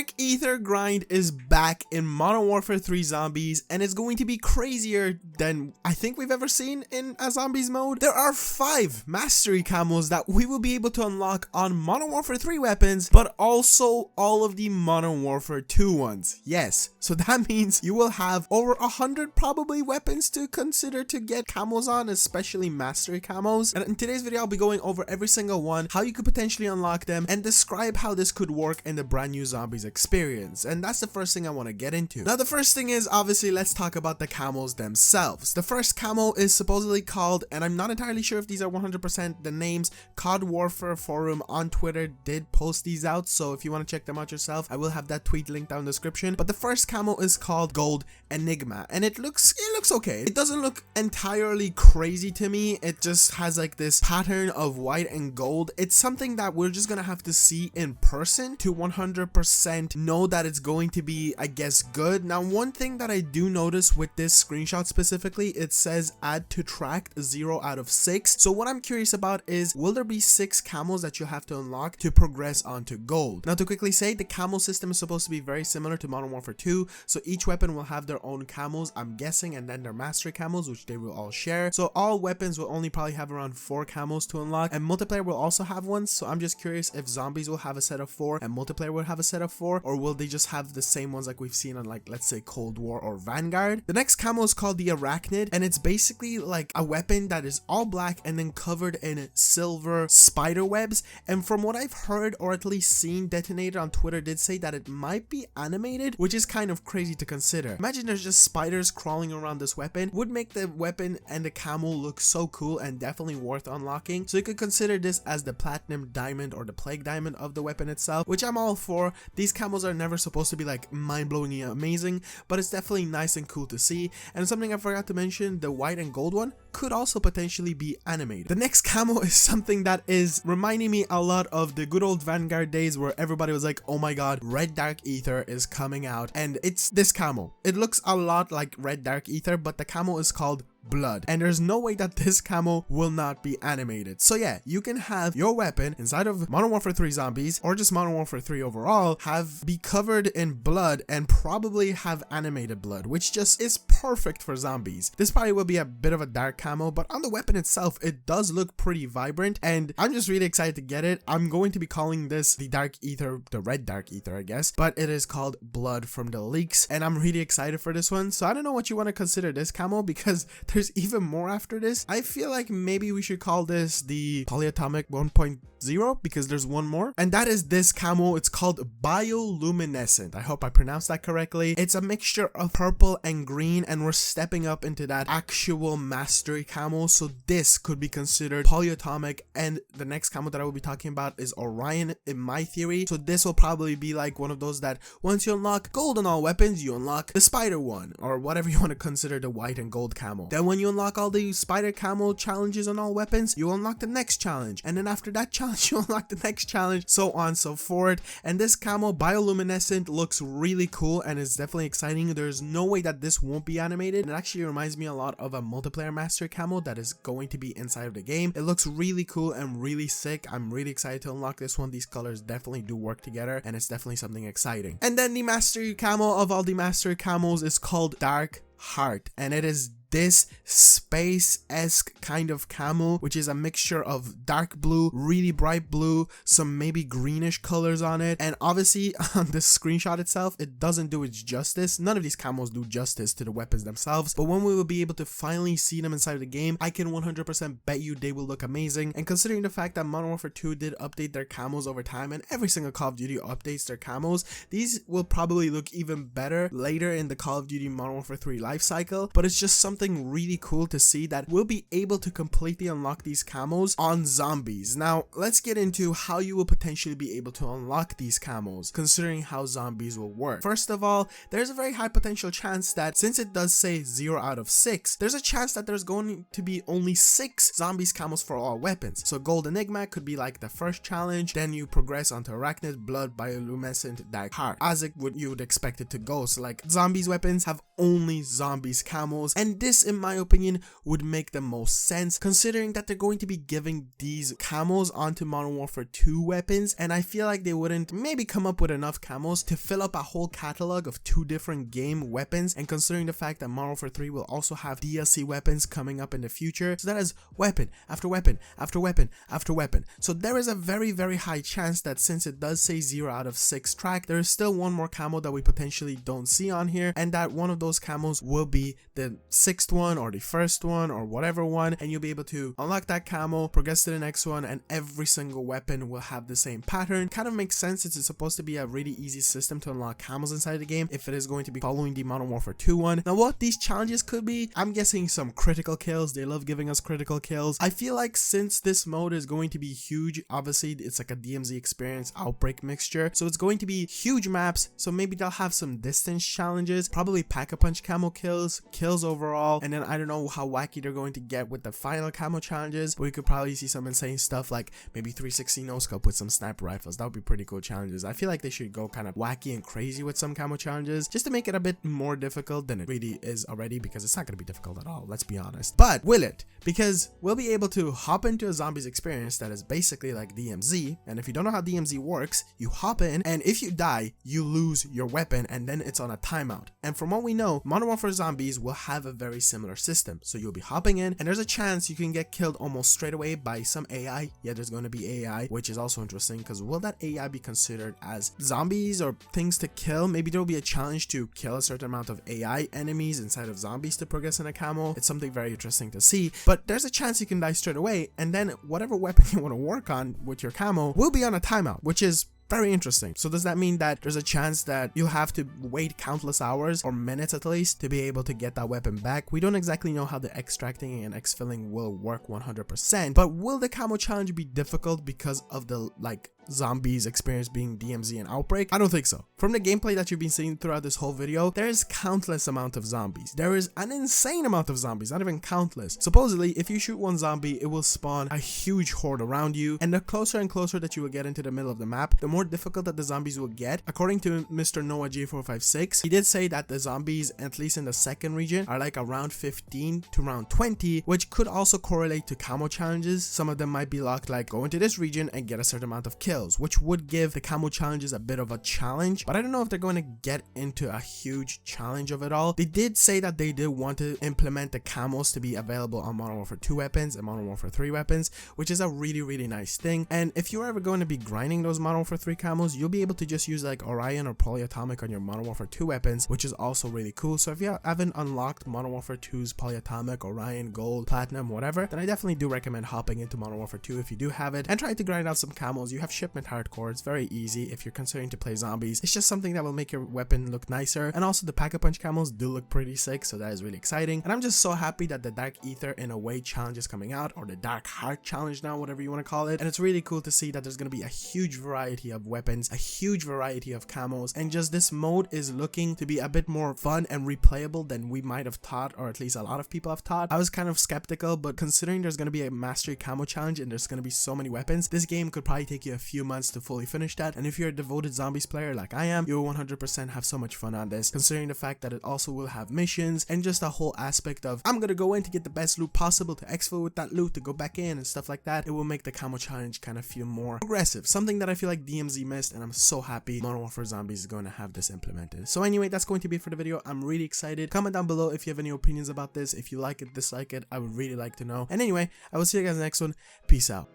Dark Aether grind is back in Modern Warfare 3 Zombies, and it's going to be crazier than I think we've ever seen in a Zombies mode. There are 5 Mastery Camos that we will be able to unlock on Modern Warfare 3 weapons, but also all of the Modern Warfare 2 ones. Yes, so that means you will have over 100 probably weapons to consider to get camos on, especially Mastery Camos. And in today's video, I'll be going over every single one, how you could potentially unlock them, and describe how this could work in the brand new Zombies experience. And that's the first thing I want to get into. Now, the first thing is, obviously, let's talk about the camos themselves. The first camo is supposedly called, and I'm not entirely sure if these are 100% the names, COD Warfare Forum on Twitter did post these out, so if you want to check them out yourself, I will have that tweet linked down in the description. But the first camo is called Gold Enigma, and it looks okay. It doesn't look entirely crazy to me. It just has like this pattern of white and gold. It's something that we're just gonna have to see in person to 100% know that it's going to be, I guess, good. Now, one thing that I do notice with this screenshot specifically, it says add to tracked 0 out of 6. So what I'm curious about is, will there be 6 camos that you have to unlock to progress onto gold? Now, to quickly say, the camo system is supposed to be very similar to Modern Warfare 2, so each weapon will have their own camos, I'm guessing, and then their mastery camos, which they will all share. So all weapons will only probably have around 4 camos to unlock, and multiplayer will also have one. So I'm just curious if Zombies will have a set of 4 and multiplayer will have a set of 4, or will they just have the same ones like we've seen on, like, let's say Cold War or Vanguard. The next camo is called the Arachnid, and it's basically like a weapon that is all black and then covered in silver spider webs. And from what I've heard, or at least seen, Detonator on Twitter did say that it might be animated, which is kind of crazy to consider. Imagine there's just spiders crawling around this weapon. Would make the weapon and the camo look so cool and definitely worth unlocking. So you could consider this as the platinum diamond or the plague diamond of the weapon itself, which I'm all for. These camos are never supposed to be like mind-blowingly amazing, but it's definitely nice and cool to see. And something I forgot to mention, the white and gold one could also potentially be animated. The next camo is something that is reminding me a lot of the good old Vanguard days where everybody was like, oh my god, Red Dark Aether is coming out, and it's this camo. It looks a lot like Red Dark Aether, but the camo is called Blood, and there's no way that this camo will not be animated. So yeah, you can have your weapon inside of Modern Warfare 3 Zombies, or just Modern Warfare 3 overall, be covered in blood and probably have animated blood, which just is perfect for zombies. This probably will be a bit of a dark camo, but on the weapon itself, it does look pretty vibrant, and I'm just really excited to get it. I'm going to be calling this the Dark Aether, the Red Dark Aether, I guess, but it is called Blood from the leaks, and I'm really excited for this one. So I don't know what you want to consider this camo, because there's even more after this. I feel like maybe we should call this the Polyatomic 1.0, because there's one more, and that is this camo. It's called Bioluminescent. I hope I pronounced that correctly. It's a mixture of purple and green, and we're stepping up into that actual mastery camo, so this could be considered polyatomic. And the next camo that I will be talking about is Orion, in my theory. So this will probably be like one of those that once you unlock gold on all weapons, you unlock the spider one, or whatever you want to consider the white and gold camo. Then when you unlock all the spider camo challenges on all weapons, you unlock the next challenge, and then after that challenge you unlock the next challenge, so on and so forth. And this camo, Bioluminescent, looks really cool and is definitely exciting. There's no way that this won't be animated. It actually reminds me a lot of a multiplayer master camo that is going to be inside of the game. It looks really cool and really sick. I'm really excited to unlock this one. These colors definitely do work together, and it's definitely something exciting. And then the mastery camo of all the mastery camos is called Dark Heart, and it is this space-esque kind of camo, which is a mixture of dark blue, really bright blue, some maybe greenish colors on it. And obviously on this screenshot itself, it doesn't do its justice. None of these camos do justice to the weapons themselves, but when we will be able to finally see them inside of the game, I can 100% bet you they will look amazing. And considering the fact that Modern Warfare 2 did update their camos over time, and every single Call of Duty updates their camos, these will probably look even better later in the Call of Duty Modern Warfare 3 life cycle. But it's just something really cool to see that we'll be able to completely unlock these camos on zombies. Now, let's get into how you will potentially be able to unlock these camos, considering how zombies will work. First of all, there's a very high potential chance that, since it does say 0 out of 6, there's a chance that there's going to be only 6 zombies camos for all weapons. So Gold Enigma could be like the first challenge, then you progress onto Arachnid, Blood, Bioluminescent, Dark Heart, as you would expect it to go. So like zombies weapons have only Zombies camos, and this in my opinion would make the most sense considering that they're going to be giving these camos onto Modern Warfare 2 weapons, and I feel like they wouldn't maybe come up with enough camos to fill up a whole catalog of 2 different game weapons, and considering the fact that Modern Warfare 3 will also have DLC weapons coming up in the future, so that is weapon after weapon after weapon after weapon. So there is a very high chance that since it does say 0 out of 6 track, there is still one more camo that we potentially don't see on here, and that one of those camos will be the 6th one or the 1st one or whatever one, and you'll be able to unlock that camo, progress to the next one, and every single weapon will have the same pattern. Kind of makes sense since it's supposed to be a really easy system to unlock camos inside the game if it is going to be following the Modern Warfare 2 one. Now what these challenges could be, I'm guessing some critical kills. They love giving us critical kills. I feel like since this mode is going to be huge, obviously it's like a DMZ experience outbreak mixture, so it's going to be huge maps, so maybe they'll have some distance challenges, probably pack-a-punch camo kills overall, and then I don't know how wacky they're going to get with the final camo challenges, but we could probably see some insane stuff like maybe 360 no-scope with some sniper rifles. That would be pretty cool challenges. I feel like they should go kind of wacky and crazy with some camo challenges just to make it a bit more difficult than it really is already, because it's not going to be difficult at all, let's be honest. But will it? Because we'll be able to hop into a zombies experience that is basically like DMZ, and if you don't know how DMZ works, you hop in, and if you die, you lose your weapon, and then it's on a timeout. And from what we know, Modern Warfare Zombies will have a very similar system. So you'll be hopping in, and there's a chance you can get killed almost straight away by some AI. Yeah, there's going to be AI, which is also interesting, because will that AI be considered as zombies or things to kill? Maybe there'll be a challenge to kill a certain amount of AI enemies inside of zombies to progress in a camo. It's something very interesting to see, but there's a chance you can die straight away, and then whatever weapon you want to work on with your camo will be on a timeout, which is very interesting. So does that mean that there's a chance that you'll have to wait countless hours or minutes at least to be able to get that weapon back? We don't exactly know how the extracting and exfilling will work 100%, but will the camo challenge be difficult because of the zombies experience being DMZ and outbreak? I don't think so. From the gameplay that you've been seeing throughout this whole video, there is countless amount of zombies. There is an insane amount of zombies, not even countless. Supposedly, if you shoot one zombie, it will spawn a huge horde around you, and the closer and closer that you will get into the middle of the map, the more difficult that the zombies will get. According to Mr. Noah J456, he did say that the zombies, at least in the second region, are like around 15 to around 20, which could also correlate to camo challenges. Some of them might be locked like go into this region and get a certain amount of kills, which would give the camo challenges a bit of a challenge, but I don't know if they're going to get into a huge challenge of it all. They did say that they did want to implement the camos to be available on Modern Warfare 2 weapons and Modern Warfare 3 weapons, which is a really nice thing. And if you're ever going to be grinding those Modern Warfare 3 camos, you'll be able to just use like Orion or Polyatomic on your Modern Warfare 2 weapons, which is also really cool. So if you haven't unlocked Modern Warfare 2's Polyatomic, Orion, Gold, Platinum, whatever, then I definitely do recommend hopping into Modern Warfare 2 if you do have it and trying to grind out some camos. You have shipment hardcore. It's very easy if you're considering to play zombies. It's just something that will make your weapon look nicer, and also the pack-a-punch camos do look pretty sick, so that is really exciting. And I'm just so happy that the Dark Aether in a way challenge is coming out, or the Dark Heart challenge now, whatever you want to call it. And it's really cool to see that there's going to be a huge variety of weapons, a huge variety of camos, and just this mode is looking to be a bit more fun and replayable than we might have thought, or at least a lot of people have thought. I was kind of skeptical, but considering there's going to be a mastery camo challenge and there's going to be so many weapons, this game could probably take you a few months to fully finish that. And if you're a devoted zombies player like I am, you'll 100% have so much fun on this, considering the fact that it also will have missions and just a whole aspect of I'm gonna go in to get the best loot possible, to exfil with that loot, to go back in and stuff like that. It will make the camo challenge kind of feel more progressive, something that I feel like DMZ missed, and I'm so happy Modern Warfare Zombies is going to have this implemented. So anyway, that's going to be it for the video. I'm really excited. Comment down below if you have any opinions about this. If you like it, dislike it, I would really like to know. And anyway, I will see you guys in the next one. Peace out.